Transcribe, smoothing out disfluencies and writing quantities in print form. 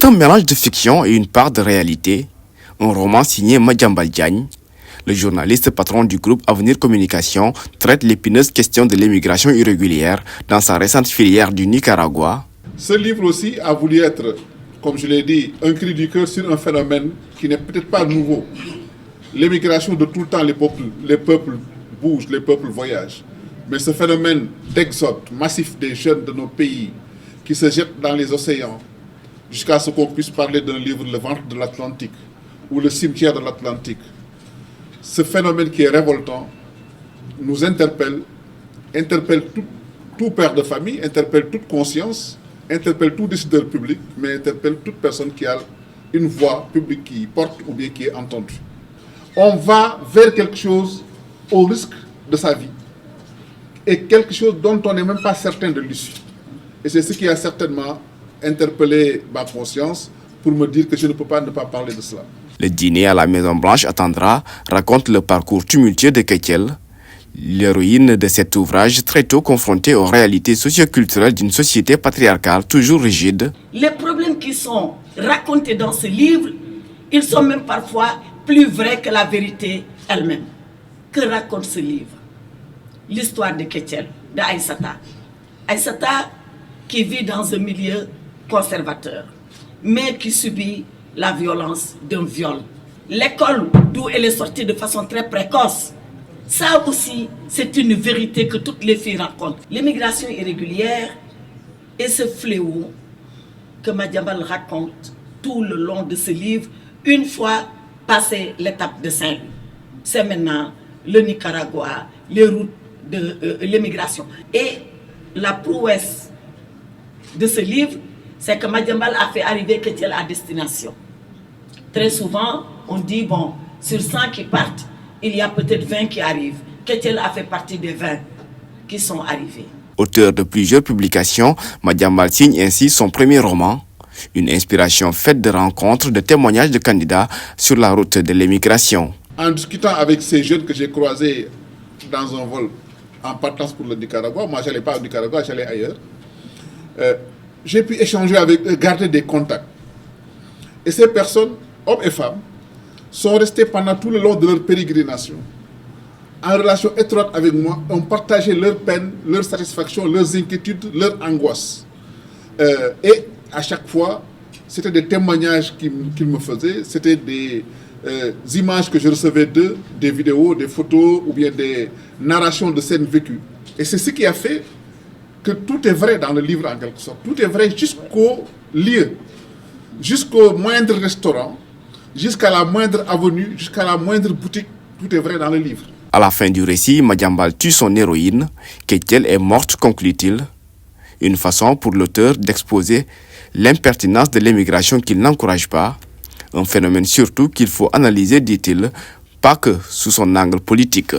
C'est un mélange de fiction et une part de réalité. Un roman signé Madiambal Diagne. Le journaliste patron du groupe Avenir Communication traite l'épineuse question de l'immigration irrégulière dans sa récente filière du Nicaragua. Ce livre aussi a voulu être, comme je l'ai dit, un cri du cœur sur un phénomène qui n'est peut-être pas nouveau. L'immigration de tout le temps, les peuples bougent, les peuples voyagent. Mais ce phénomène d'exode massif des jeunes de nos pays qui se jettent dans les océans jusqu'à ce qu'on puisse parler d'un livre, Le ventre de l'Atlantique ou Le cimetière de l'Atlantique. Ce phénomène qui est révoltant nous interpelle tout père de famille, interpelle toute conscience, interpelle tout décideur public, mais interpelle toute personne qui a une voix publique qui porte ou bien qui est entendue. On va vers quelque chose au risque de sa vie et quelque chose dont on n'est même pas certain de l'issue. Et c'est ce qui a certainement interpellé ma conscience pour me dire que je ne peux pas ne pas parler de cela. Le dîner à la Maison Blanche attendra raconte le parcours tumultueux de Kétiel, l'héroïne de cet ouvrage très tôt confrontée aux réalités socioculturelles d'une société patriarcale toujours rigide. Les problèmes qui sont racontés dans ce livre, ils sont même parfois plus vrais que la vérité elle-même. Que raconte ce livre? L'histoire de Kétiel, de Aïssata. Aïssata qui vit dans un milieu conservateur, mais qui subit la violence d'un viol. L'école d'où elle est sortie de façon très précoce, ça aussi, c'est une vérité que toutes les filles racontent. L'immigration irrégulière est ce fléau que Madiambal raconte tout le long de ce livre, une fois passé l'étape de Saint-Louis. C'est maintenant le Nicaragua, les routes de l'immigration. Et la prouesse de ce livre, c'est que Madiambal a fait arriver Kétiel à destination. Très souvent, on dit, bon, sur 100 qui partent, il y a peut-être 20 qui arrivent. Kétiel a fait partie des 20 qui sont arrivés. Auteur de plusieurs publications, Madiambal signe ainsi son premier roman, une inspiration faite de rencontres, de témoignages de candidats sur la route de l'immigration. En discutant avec ces jeunes que j'ai croisés dans un vol en partance pour le Nicaragua, moi je n'allais pas au Nicaragua, j'allais ailleurs, j'ai pu échanger avec eux, garder des contacts. Et ces personnes, hommes et femmes, sont restés pendant tout le long de leur pérégrination en relation étroite avec moi, ont partagé leurs peines, leurs satisfactions, leurs inquiétudes, leurs angoisses. Et à chaque fois, c'était des témoignages qu'ils me faisaient, c'était des images que je recevais d'eux, des vidéos, des photos ou bien des narrations de scènes vécues. Et c'est ce qui a fait que tout est vrai dans le livre en quelque sorte. Tout est vrai jusqu'au lieu, jusqu'au moindre restaurant, jusqu'à la moindre avenue, jusqu'à la moindre boutique. Tout est vrai dans le livre. À la fin du récit, Madiambal tue son héroïne. Kétiel est morte, conclut-il. Une façon pour l'auteur d'exposer l'impertinence de l'immigration qu'il n'encourage pas. Un phénomène surtout qu'il faut analyser, dit-il, pas que sous son angle politique.